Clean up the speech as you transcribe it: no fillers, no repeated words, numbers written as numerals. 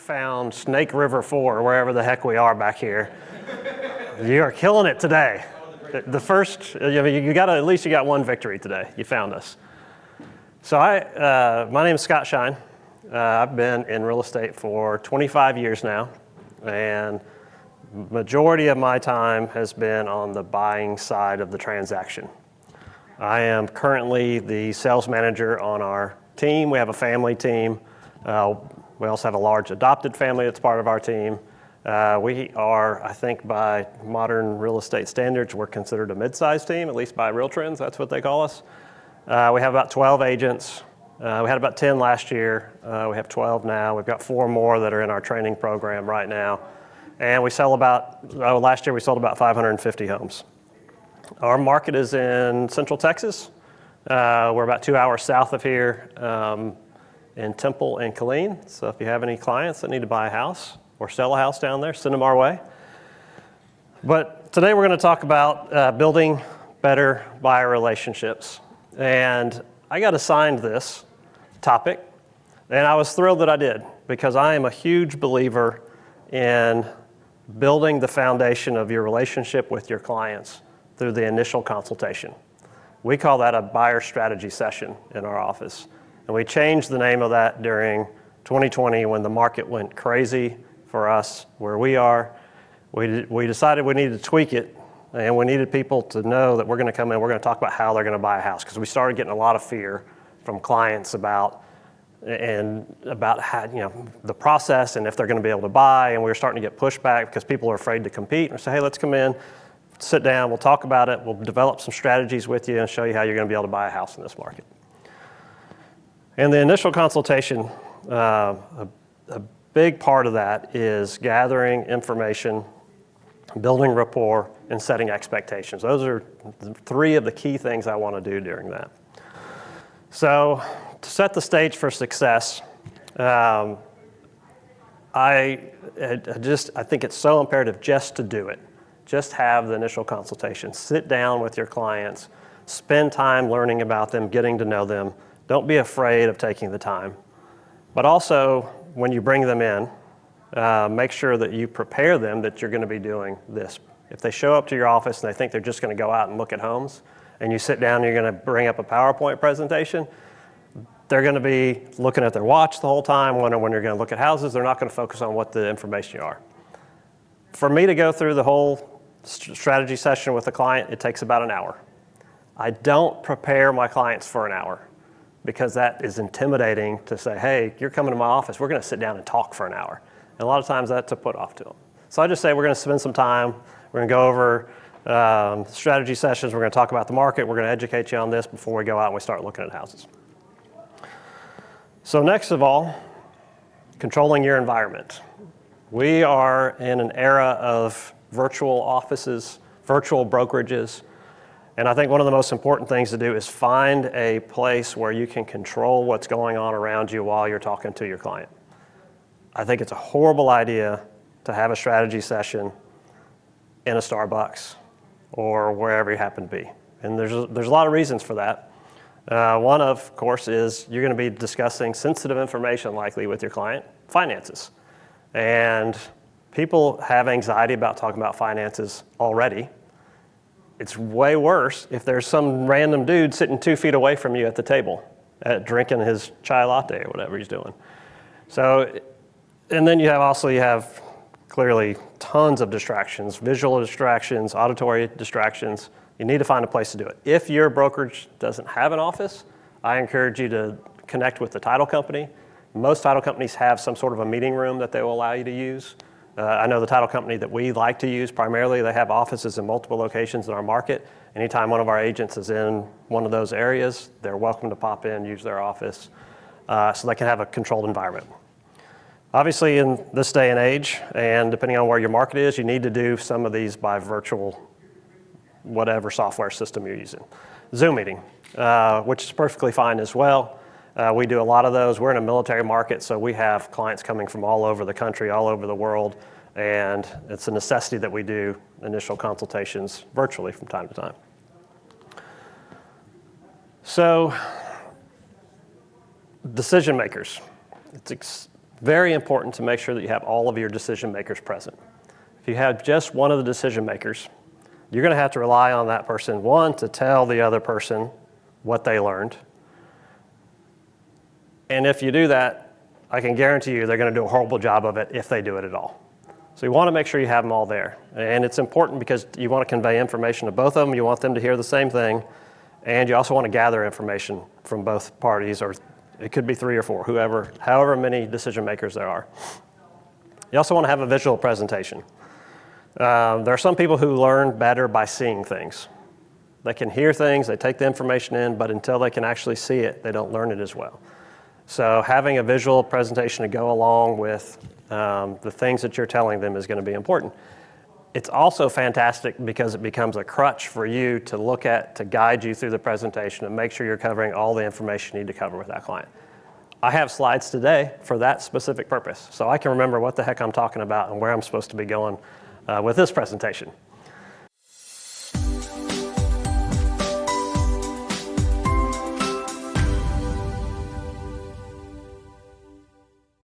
found Snake River 4, or wherever the heck we are back here. You are killing it today. The first, you got at least you got one victory today. You found us. So my name is Scott Shine. I've been in real estate for 25 years now, and majority of my time has been on the buying side of the transaction. I am currently the sales manager on our team. We have a family team. We also have a large adopted family that's part of our team. We are, I think by modern real estate standards, we're considered a mid-sized team, at least by Real Trends, that's what they call us. We have about 12 agents. We had about 10 last year. We have 12 now. We've got 4 more that are in our training program right now. And we sell last year we sold about 550 homes. Our market is in Central Texas. We're about 2 hours south of here in Temple and Killeen. So if you have any clients that need to buy a house or sell a house down there, send them our way. But today we're going to talk about building better buyer relationships. And I got assigned this topic, and I was thrilled that I did, because I am a huge believer in building the foundation of your relationship with your clients through the initial consultation. We call that a buyer strategy session in our office. And we changed the name of that during 2020 when the market went crazy for us where we are. We decided we needed to tweak it, and we needed people to know that we're going to come in, we're going to talk about how they're going to buy a house, because we started getting a lot of fear from clients about how, the process and if they're going to be able to buy, and we were starting to get pushback because people are afraid to compete. And we say, hey, let's come in, sit down, we'll talk about it, we'll develop some strategies with you and show you how you're going to be able to buy a house in this market. And the initial consultation, a big part of that is gathering information, building rapport, and setting expectations. Those are 3 of the key things I want to do during that. So to set the stage for success, I think it's so imperative just to do it. Just have the initial consultation. Sit down with your clients, spend time learning about them, getting to know them. Don't be afraid of taking the time. But also, when you bring them in, make sure that you prepare them that you're going to be doing this. If they show up to your office and they think they're just going to go out and look at homes, and you sit down and you're going to bring up a PowerPoint presentation, they're going to be looking at their watch the whole time, wondering when you're going to look at houses. They're not going to focus on what the information you are. For me to go through the whole strategy session with a client, it takes about an hour. I don't prepare my clients for an hour, because that is intimidating to say, hey, you're coming to my office, we're going to sit down and talk for an hour. And a lot of times that's a put off to them. So I just say we're going to spend some time, we're going to go over strategy sessions, we're going to talk about the market, we're going to educate you on this before we go out and we start looking at houses. So next of all, controlling your environment. We are in an era of virtual offices, virtual brokerages, and I think one of the most important things to do is find a place where you can control what's going on around you while you're talking to your client. I think it's a horrible idea to have a strategy session in a Starbucks or wherever you happen to be. And there's a lot of reasons for that. One, of course, is you're going to be discussing sensitive information likely with your client, finances. And people have anxiety about talking about finances already. It's way worse if there's some random dude sitting 2 feet away from you at the table, drinking his chai latte or whatever he's doing. So, and then you have clearly tons of distractions, visual distractions, auditory distractions. You need to find a place to do it. If your brokerage doesn't have an office, I encourage you to connect with the title company. Most title companies have some sort of a meeting room that they will allow you to use. I know the title company that we like to use primarily, they have offices in multiple locations in our market. Anytime one of our agents is in one of those areas, they're welcome to pop in, use their office, so they can have a controlled environment. Obviously, in this day and age, and depending on where your market is, you need to do some of these by virtual, whatever software system you're using. Zoom meeting, which is perfectly fine as well. We do a lot of those. We're in a military market, so we have clients coming from all over the country, all over the world, and it's a necessity that we do initial consultations virtually from time to time. So, decision makers. It's Very important to make sure that you have all of your decision makers present. If you have just one of the decision makers, you're going to have to rely on that person, one, to tell the other person what they learned. And if you do that, I can guarantee you they're going to do a horrible job of it if they do it at all. So you want to make sure you have them all there. And it's important because you want to convey information to both of them. You want them to hear the same thing. And you also want to gather information from both parties, or it could be 3 or 4, however many decision makers there are. You also want to have a visual presentation. There are some people who learn better by seeing things. They can hear things, they take the information in, but until they can actually see it, they don't learn it as well. So having a visual presentation to go along with the things that you're telling them is going to be important. It's also fantastic because it becomes a crutch for you to look at, to guide you through the presentation and make sure you're covering all the information you need to cover with that client. I have slides today for that specific purpose, so I can remember what the heck I'm talking about and where I'm supposed to be going with this presentation.